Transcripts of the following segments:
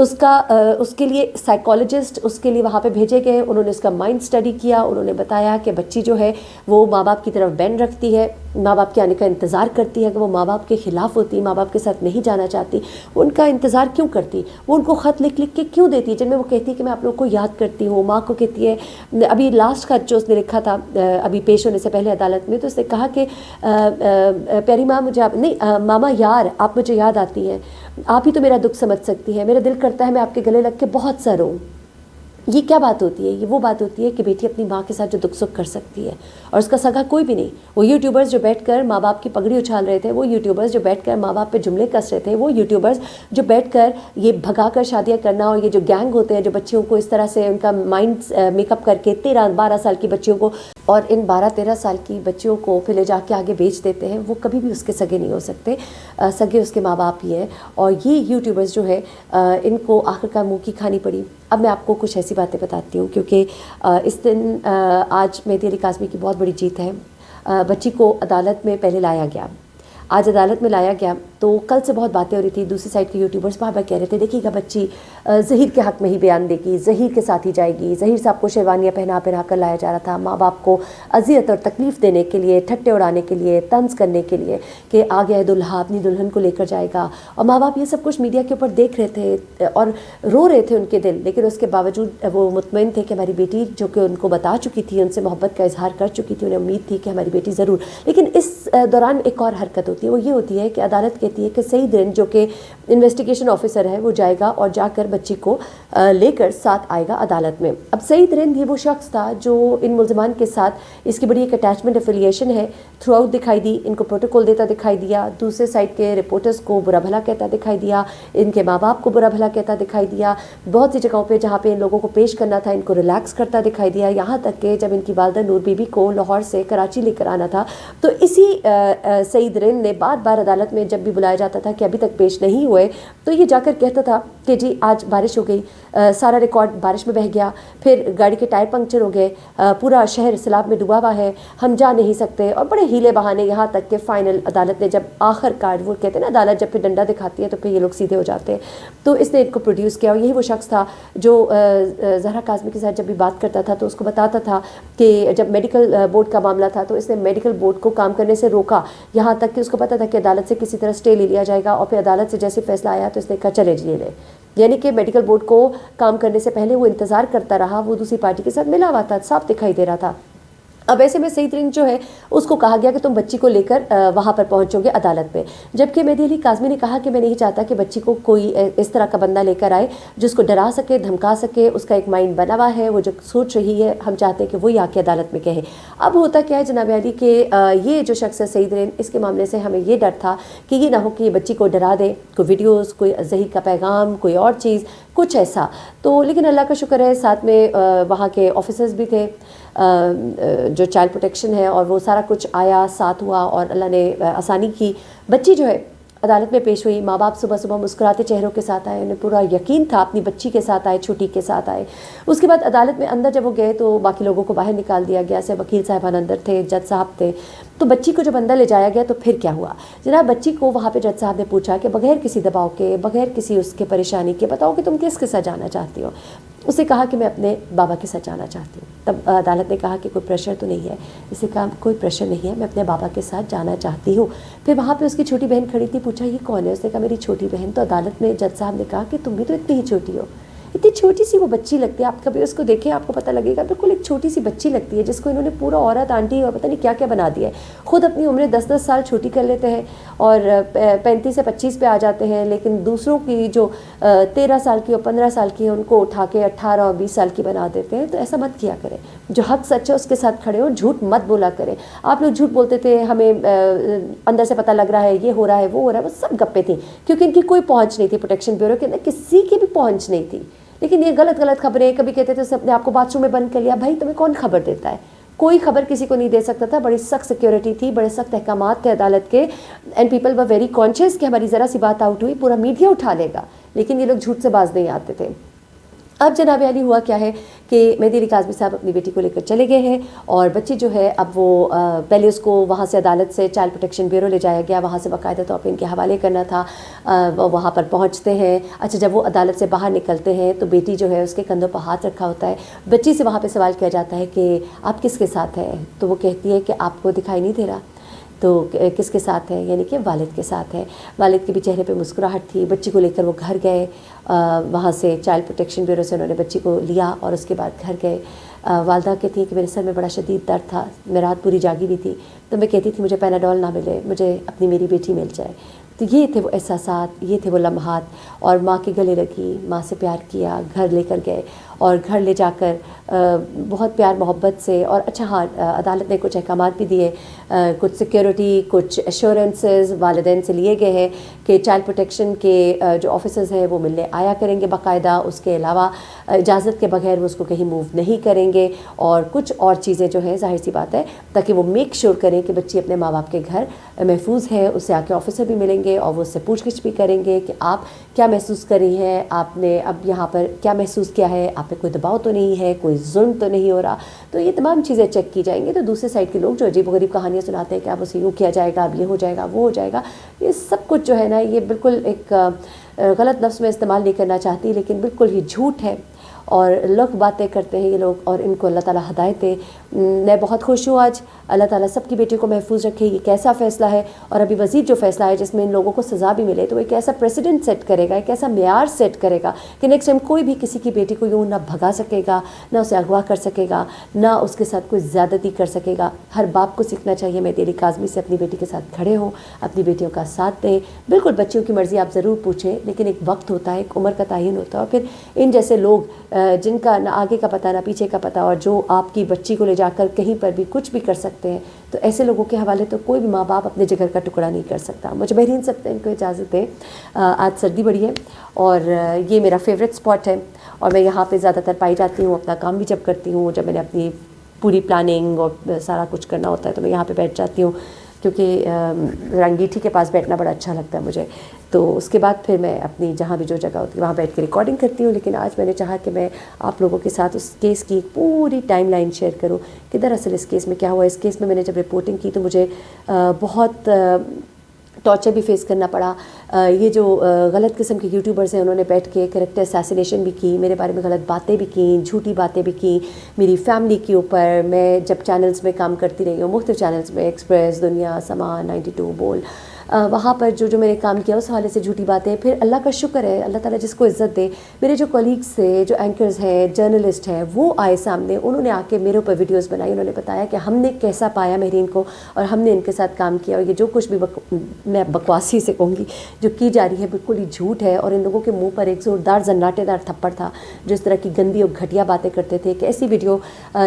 اس کے لیے سائیکالوجسٹ اس کے لیے وہاں پہ بھیجے گئے. انہوں نے اس کا مائنڈ اسٹڈی کیا. انہوں نے بتایا کہ بچی جو ہے وہ ماں باپ کی طرف بین رکھتی ہے, ماں باپ کے آنے کا انتظار کرتی ہے, کہ وہ ماں باپ کے خلاف ہوتی, ماں باپ کے ساتھ نہیں جانا چاہتی. وہ ان کا انتظار کیوں کرتی, وہ ان کو خط لکھ لکھ کے کیوں دیتی, جن میں وہ کہتی ہے کہ میں آپ لوگوں کو یاد کرتی ہوں. ماں کو کہتی ہے, ابھی لاسٹ خط جو اس نے لکھا تھا ابھی پیش ہونے سے پہلے عدالت میں, تو اس نے کہا کہ پیاری ماں مجھے آپ نہیں, ماما یار آپ مجھے یاد آتی ہیں, آپ ہی تو میرا دکھ سمجھ سکتی ہے, میرا دل کرتا ہے میں آپ کے گلے لگ کے بہت سا روں. یہ کیا بات ہوتی ہے؟ یہ وہ بات ہوتی ہے کہ بیٹی اپنی ماں کے ساتھ جو دکھ سکھ کر سکتی ہے, اور اس کا سگا کوئی بھی نہیں. وہ یوٹیوبرز جو بیٹھ کر ماں باپ کی پگڑی اچھال رہے تھے, وہ یوٹیوبرز جو بیٹھ کر ماں باپ پہ جملے کس رہے تھے, وہ یوٹیوبرز جو بیٹھ کر یہ بھگا کر شادیاں کرنا, اور یہ جو گینگ ہوتے ہیں جو بچیوں کو اس طرح سے ان کا مائنڈ میک اپ کر کے 13-12 سال کی بچیوں کو, اور ان 12-13 سال کی بچیوں کو پھر لے جا کے آگے بیچ دیتے ہیں, وہ کبھی بھی اس کے سگے نہیں ہو سکتے. سگے اس کے ماں باپ ہی ہیں. اور یہ یوٹیوبرز جو ہے ان کو آخر کار منہ کی کھانی پڑی. اب میں آپ کو کچھ ایسی باتیں بتاتی ہوں, کیونکہ اس دن آج مہدی علی کاظمی کی بہت بڑی جیت ہے. بچی کو عدالت میں پہلے لایا گیا, آج عدالت میں لایا گیا, تو کل سے بہت باتیں ہو رہی تھی. دوسری سائڈ کے یوٹیوبرز بار بار کہہ رہے تھے دیکھیے گا بچی ظہیر کے حق میں ہی بیان دے گی, ظہیر کے ساتھ ہی جائے گی. ظہیر صاحب کو شیروانیاں پہنا کر لایا جا رہا تھا, ماں باپ کو اذیت اور تکلیف دینے کے لیے, ٹھٹے اڑانے کے لیے, طنز کرنے کے لیے کہ آ گیا دلہا اپنی دلہن کو لے کر جائے گا. اور ماں باپ یہ سب کچھ میڈیا کے اوپر دیکھ رہے تھے اور رو رہے تھے ان کے دل, لیکن اس کے باوجود وہ مطمئن تھے کہ ہماری بیٹی, جو کہ ان کو بتا چکی تھی, ان سے محبت کا اظہار کر چکی تھی, انہیں امید تھی کہ ہماری بیٹی ضرور. لیکن اس دوران ایک اور حرکت ہوتی ہے, وہ یہ ہوتی ہے کہ عدالت کہتی ہے کہ سعید رند جو کہ انویسٹیگیشن آفیسر ہے وہ جائے گا اور جا کر بچی کو لے کر ساتھ آئے گا عدالت میں. اب سعید رند یہ وہ شخص تھا جو ان ملزمان کے ساتھ, اس کی بڑی ایک اٹیچمنٹ افیلیشن ہے, تھرو آؤٹ دکھائی دی, ان کو پروٹوکول دیتا دکھائی دیا, دوسرے سائڈ کے رپورٹرز کو برا بھلا کہتا دکھائی دیا, ان کے ماں باپ کو برا بھلا کہتا دکھائی دیا, بہت سی جگہوں پہ جہاں پہ ان لوگوں کو پیش کرنا تھا ان کو ریلیکس کرتا دکھائی دیا. یہاں تک کہ جب ان کی والدہ نور بی بی کو لاہور سے کراچی لے کر آنا تھا, تو اسی سعید رند نے بار بار عدالت میں جب بھی بلایا جاتا تھا کہ ابھی تک پیش نہیں ہوئے, تو یہ جا کر کہتا تھا کہ جی آج بارش ہو گئی, سارا ریکارڈ بارش میں بہہ گیا, پھر گاڑی کے ٹائر پنکچر ہو گئے, پورا شہر سیلاب میں ڈوبا ہوا ہے, ہم جا نہیں سکتے, اور بڑے ہیلے بہانے. یہاں تک کہ فائنل عدالت نے جب آخر کار, وہ کہتے ہیں نا عدالت جب پھر ڈنڈا دکھاتی ہے تو پھر یہ لوگ سیدھے ہو جاتے ہیں, تو اس نے ان کو پروڈیوس کیا. اور یہی وہ شخص تھا جو زہرا کاظمی کے ساتھ جب بھی بات کرتا تھا تو اس کو بتاتا تھا کہ جب میڈیکل بورڈ کا معاملہ تھا تو اس نے میڈیکل بورڈ کو کام کرنے سے روکا, یہاں تک کہ اس کو پتا تھا کہ عدالت سے کسی طرح اسٹے لے لیا جائے گا, اور پھر عدالت سے جیسے فیصلہ آیا تو اس نے کہا چلے جی لے. یعنی کہ میڈیکل بورڈ کو کام کرنے سے پہلے وہ انتظار کرتا رہا, وہ دوسری پارٹی کے ساتھ ملا ہوا تھا, صاف دکھائی دے رہا تھا. اب ایسے میں سعید رند جو ہے اس کو کہا گیا کہ تم بچی کو لے کر وہاں پر پہنچو گے عدالت میں, جبکہ مہدی علی کاظمی نے کہا کہ میں نہیں چاہتا کہ بچی کو کوئی اس طرح کا بندہ لے کر آئے جس کو ڈرا سکے, دھمکا سکے. اس کا ایک مائنڈ بنا ہوا ہے, وہ جو سوچ رہی ہے ہم چاہتے ہیں کہ وہی آ کے عدالت میں کہے. اب ہوتا کیا ہے جناب علی کہ یہ جو شخص ہے سعید رند, اس کے معاملے سے ہمیں یہ ڈر تھا کہ یہ نہ ہو کہ یہ بچی کو ڈرا دے, کوئی ویڈیوز, کوئی ظہیر کا پیغام, کوئی اور چیز, کچھ ایسا. تو لیکن اللہ کا شکر ہے ساتھ میں وہاں کے آفیسرز بھی تھے جو چائلڈ پروٹیکشن ہے, اور وہ سارا کچھ آیا, ساتھ ہوا, اور اللہ نے آسانی کی. بچی جو ہے عدالت میں پیش ہوئی, ماں باپ صبح صبح مسکراتے چہروں کے ساتھ آئے, انہیں پورا یقین تھا اپنی بچی کے ساتھ آئے, چھوٹی کے ساتھ آئے. اس کے بعد عدالت میں اندر جب وہ گئے تو باقی لوگوں کو باہر نکال دیا گیا, سے وکیل صاحبان اندر تھے, جج صاحب تھے. تو بچی کو جب اندر لے جایا گیا تو پھر کیا ہوا جناب, بچی کو وہاں پہ جج صاحب نے پوچھا کہ بغیر کسی دباؤ کے, بغیر کسی اس کے پریشانی کے, بتاؤ کہ تم کس کے ساتھ جانا چاہتی ہو. اسے کہا کہ میں اپنے بابا کے ساتھ جانا چاہتی ہوں. تب عدالت نے کہا کہ کوئی پریشر تو نہیں ہے, اسے کہا کوئی پریشر نہیں ہے, میں اپنے بابا کے ساتھ جانا چاہتی ہوں. پھر وہاں پہ اس کی چھوٹی بہن کھڑی تھی, پوچھا یہ کون ہے, اس نے کہا میری چھوٹی بہن. تو عدالت میں جج صاحب نے کہا کہ تم بھی تو اتنی ہی چھوٹی ہو, اتنی چھوٹی سی وہ بچی لگتی ہے, آپ کبھی اس کو دیکھیں آپ کو پتہ لگے گا بالکل ایک چھوٹی سی بچی لگتی ہے, جس کو انہوں نے پورا عورت آنٹی اور پتہ نہیں کیا کیا بنا دیا ہے. خود اپنی عمریں 10-10 سال چھوٹی کر لیتے ہیں اور 35 سے 25 پہ آ جاتے ہیں, لیکن دوسروں کی جو 13 سال کی اور 15 سال کی ہے ان کو اٹھا کے 18 اور 20 سال کی بنا دیتے ہیں. تو ایسا مت کیا کریں, جو حق سچ ہے اس کے ساتھ کھڑے ہو, جھوٹ مت بولا کریں. آپ لوگ جھوٹ بولتے تھے, ہمیں اندر سے پتہ لگ رہا ہے, یہ ہو رہا ہے, وہ ہو رہا ہے, وہ سب گپے تھیں, کیونکہ ان کی کوئی پہنچ نہیں تھی پروٹیکشن بیورو کے اندر, کسی کی بھی پہنچ نہیں تھی. لیکن یہ غلط خبریں, کبھی کہتے تھے اس نے اپنے آپ کو باتھ روم میں بند کر لیا. بھائی تمہیں کون خبر دیتا ہے, کوئی خبر کسی کو نہیں دے سکتا تھا. بڑی سخت سیکیورٹی تھی, بڑے سخت احکامات تھے عدالت کے, and people were very conscious کہ ہماری ذرا سی بات آؤٹ ہوئی پورا میڈیا اٹھا لے گا, لیکن یہ لوگ جھوٹ سے باز نہیں آتے تھے. اب جناب علی ہوا کیا ہے کہ مہدی علی کاظمی صاحب اپنی بیٹی کو لے کر چلے گئے ہیں اور بچی جو ہے اب وہ پہلے اس کو وہاں سے عدالت سے چائلڈ پروٹیکشن بیورو لے جایا گیا, وہاں سے باقاعدہ طور پہ ان کے حوالے کرنا تھا. وہاں پر پہنچتے ہیں. اچھا جب وہ عدالت سے باہر نکلتے ہیں تو بیٹی جو ہے اس کے کندھوں پر ہاتھ رکھا ہوتا ہے. بچی سے وہاں پہ سوال کیا جاتا ہے کہ آپ کس کے ساتھ ہیں, تو وہ کہتی ہے کہ آپ کو دکھائی نہیں دے رہا. تو کس کے ساتھ ہے, یعنی کہ والد کے ساتھ ہے. والد کے بھی چہرے پہ مسکراہٹ تھی. بچی کو لے کر وہ گھر گئے, وہاں سے چائلڈ پروٹیکشن بیورو سے انہوں نے بچی کو لیا اور اس کے بعد گھر گئے. والدہ کہتی ہے کہ میرے سر میں بڑا شدید درد تھا, میں رات پوری جاگی ہوئی تھی, تو میں کہتی تھی مجھے پیناڈول نہ ملے, مجھے اپنی میری بیٹی مل جائے. تو یہ تھے وہ احساسات, یہ تھے وہ لمحات. اور ماں کے گلے لگی, ماں سے پیار کیا, گھر لے کر گئے اور گھر لے جا کر بہت پیار محبت سے. اور اچھا ہاں, عدالت نے کچھ احکامات بھی دیے, کچھ سیکیورٹی, کچھ ایشورنسز والدین سے لیے گئے ہیں کہ چائلڈ پروٹیکشن کے جو آفیسرز ہیں وہ ملنے آیا کریں گے باقاعدہ. اس کے علاوہ اجازت کے بغیر وہ اس کو کہیں موو نہیں کریں گے, اور کچھ اور چیزیں جو ہیں ظاہر سی بات ہے تاکہ وہ میک شور کریں کہ بچی اپنے ماں باپ کے گھر محفوظ ہے. اس سے آ کے آفیسر بھی ملیں گے اور وہ اس سے پوچھ گچھ بھی کریں گے کہ آپ کیا محسوس کر رہی ہیں, آپ نے اب یہاں پر کیا محسوس کیا ہے, آپ پہ کوئی دباؤ تو نہیں ہے, کوئی ظلم تو نہیں ہو رہا. تو یہ تمام چیزیں چیک کی جائیں گی. تو دوسرے سائڈ کے لوگ جو عجیب و غریب کہانیاں سناتے ہیں کہ اب اسے یوں کیا جائے گا, اب یہ ہو جائے گا, وہ ہو جائے گا, یہ سب کچھ جو ہے نا یہ بالکل ایک غلط لفظ میں استعمال نہیں کرنا چاہتی, لیکن بالکل ہی جھوٹ ہے. اور لوگ باتیں کرتے ہیں یہ لوگ, اور ان کو اللہ تعالیٰ ہدایت دے. میں بہت خوش ہوں آج, اللہ تعالیٰ سب کی بیٹیوں کو محفوظ رکھے. یہ کیسا فیصلہ ہے, اور ابھی مزید جو فیصلہ ہے جس میں ان لوگوں کو سزا بھی ملے, تو ایک ایسا پریسیڈنٹ سیٹ کرے گا, ایک ایسا معیار سیٹ کرے گا کہ نیکسٹ ٹائم کوئی بھی کسی کی بیٹی کو یوں نہ بھگا سکے گا, نہ اسے اغوا کر سکے گا, نہ اس کے ساتھ کوئی زیادتی کر سکے گا. ہر باپ کو سیکھنا چاہیے مہدی علی کاظمی سے, اپنی بیٹی کے ساتھ کھڑے ہوں, اپنی بیٹیوں کا ساتھ دیں. بالکل بچیوں کی مرضی آپ ضرور پوچھیں, لیکن ایک وقت ہوتا ہے, ایک عمر کا تعین ہوتا ہے. اور پھر ان جیسے لوگ جن کا نہ آگے کا پتہ نہ پیچھے کا پتہ, اور جو آپ کی بچی کو لے جا کر کہیں پر بھی کچھ بھی کر سکتے ہیں, تو ایسے لوگوں کے حوالے تو کوئی بھی ماں باپ اپنے جگر کا ٹکڑا نہیں کر سکتا. مجھے بہرین سب ان کو اجازت دیں, آج سردی بڑی ہے اور یہ میرا فیوریٹ اسپاٹ ہے, اور میں یہاں پہ زیادہ تر پائی جاتی ہوں. اپنا کام بھی جب کرتی ہوں, جب میں نے اپنی پوری پلاننگ اور سارا کچھ کرنا ہوتا ہے تو میں یہاں پہ بیٹھ جاتی ہوں, کیونکہ رنگیٹھی کے پاس بیٹھنا بڑا اچھا لگتا ہے مجھے. تو اس کے بعد پھر میں اپنی جہاں بھی جو جگہ ہوتی ہے وہاں بیٹھ کے ریکارڈنگ کرتی ہوں. لیکن آج میں نے چاہا کہ میں آپ لوگوں کے ساتھ اس کیس کی ایک پوری ٹائم لائن شیئر کروں کہ دراصل اس کیس میں کیا ہوا. اس کیس میں میں نے جب رپورٹنگ کی تو مجھے بہت ٹارچر بھی فیس کرنا پڑا. یہ جو غلط قسم کے یوٹیوبرز ہیں انہوں نے بیٹھ کے کریکٹر اسیسینیشن بھی کی, میرے بارے میں غلط باتیں بھی کیں, جھوٹی باتیں بھی کیں میری فیملی کے اوپر. میں جب چینلز میں کام کرتی رہی ہوں, مختلف چینلز میں, ایکسپریس, دنیا, سما, 92 بول, وہاں پر جو میں نے کام کیا اس حوالے سے جھوٹی باتیں. پھر اللہ کا شکر ہے, اللہ تعالیٰ جس کو عزت دے, میرے جو کولیگس تھے, جو اینکرز ہیں, جرنلسٹ ہیں, وہ آئے سامنے, انہوں نے آ کے میرے اوپر ویڈیوز بنائی. انہوں نے بتایا کہ ہم نے کیسا پایا مہرین کو اور ہم نے ان کے ساتھ کام کیا, اور یہ جو کچھ بھی میں بکواسی سے کہوں گی جو کی جا رہی ہے بالکل ہی جھوٹ ہے. اور ان لوگوں کے منہ پر ایک زوردار زناٹے دار تھپڑ تھا جو اس طرح کی گندی اور گھٹیا باتیں کرتے تھے. کہ ایسی ویڈیو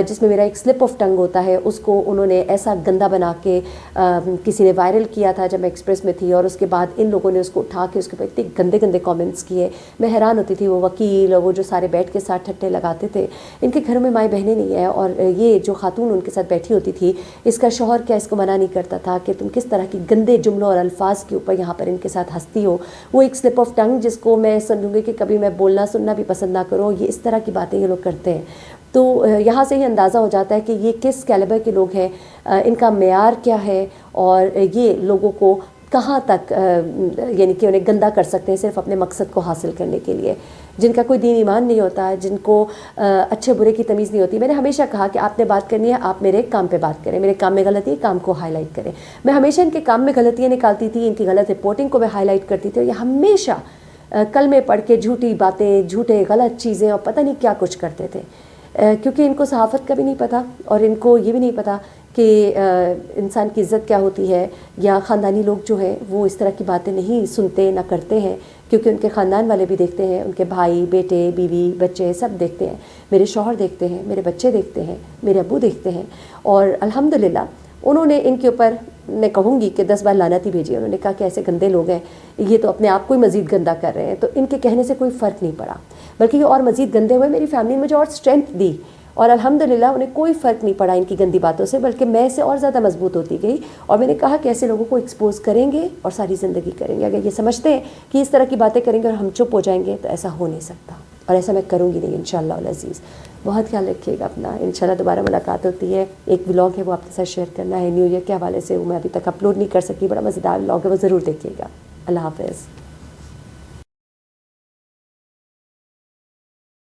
جس میں میرا ایک سلپ آف ٹنگ ہوتا ہے اس کو انہوں نے ایسا گندا بنا کے کسی نے وائرل کیا تھا جب میں ایکسپریس میں تھی, اور اس کے بعد ان لوگوں نے اس کو اٹھا کے اس کے اوپر اتنے گندے گندے کامنٹس کیے. میں حیران ہوتی تھی. وہ وکیل اور وہ جو سارے بیٹھ کے ساتھ ٹھٹے لگاتے تھے, ان کے گھروں میں مائیں بہنیں نہیں ہیں, اور یہ جو خاتون ان کے ساتھ بیٹھی ہوتی تھی اس کا شوہر کیا اس کو منع نہیں کرتا تھا کہ تم کس طرح کی گندے جملوں اور الفاظ کے اوپر یہاں پر ان کے ساتھ ہنستی ہو. وہ ایک سلپ آف ٹنگ جس کو میں سمجھوں گی کہ کبھی میں بولنا سننا بھی پسند نہ کروں, یہ اس طرح کی باتیں یہ لوگ کرتے ہیں. تو یہاں سے ہی اندازہ ہو جاتا ہے کہ یہ کس کیلیبر کے لوگ ہیں, ان کا معیار کیا ہے, اور یہ لوگوں کو کہاں تک یعنی کہ انہیں گندا کر سکتے ہیں صرف اپنے مقصد کو حاصل کرنے کے لیے, جن کا کوئی دین ایمان نہیں ہوتا ہے, جن کو اچھے برے کی تمیز نہیں ہوتی. میں نے ہمیشہ کہا کہ آپ نے بات کرنی ہے, آپ میرے کام پہ بات کریں, میرے کام میں غلطی ہے کام کو ہائی لائٹ کریں. میں ہمیشہ ان کے کام میں غلطیاں نکالتی تھی, ان کی غلط رپورٹنگ کو میں ہائی لائٹ کرتی تھی, اور یہ ہمیشہ کلمے پڑھ کے جھوٹی باتیں, جھوٹے غلط چیزیں اور پتہ نہیں کیا کچھ کرتے تھے. کیونکہ ان کو صحافت کا بھی نہیں پتہ, اور ان کو یہ بھی نہیں پتہ کہ انسان کی عزت کیا ہوتی ہے, یا خاندانی لوگ جو ہیں وہ اس طرح کی باتیں نہیں سنتے نہ کرتے ہیں, کیونکہ ان کے خاندان والے بھی دیکھتے ہیں, ان کے بھائی, بیٹے, بیوی, بچے سب دیکھتے ہیں, میرے شوہر دیکھتے ہیں, میرے بچے دیکھتے ہیں, میرے ابو دیکھتے ہیں. اور الحمدللہ انہوں نے ان کے اوپر میں کہوں گی کہ 10 بار لعنت ہی بھیجی. انہوں نے کہا کہ ایسے گندے لوگ ہیں, یہ تو اپنے آپ کو ہی مزید گندا کر رہے ہیں. تو ان کے کہنے سے کوئی فرق نہیں پڑا, بلکہ یہ اور مزید گندے ہوئے. میری فیملی نے مجھے اور اسٹرینتھ دی, اور الحمدللہ انہیں کوئی فرق نہیں پڑا ان کی گندی باتوں سے, بلکہ میں سے اور زیادہ مضبوط ہوتی گئی. اور میں نے کہا کہ ایسے لوگوں کو ایکسپوز کریں گے اور ساری زندگی کریں گے. اگر یہ سمجھتے ہیں کہ اس طرح کی باتیں کریں گے اور ہم چپ ہو جائیں گے تو ایسا ہو نہیں سکتا. اور ایسا میں کروں گی نہیں انشاءاللہ العزیز. بہت خیال رکھیے گا اپنا. انشاءاللہ دوبارہ ملاقات ہوتی ہے. ایک ولاگ ہے وہ آپ کے ساتھ شیئر کرنا ہے نیو ایئر کے حوالے سے, وہ میں ابھی تک اپلوڈ نہیں کر سکی, بڑا مزیدار ولاگ ہے, وہ ضرور دیکھیے گا. اللہ حافظ.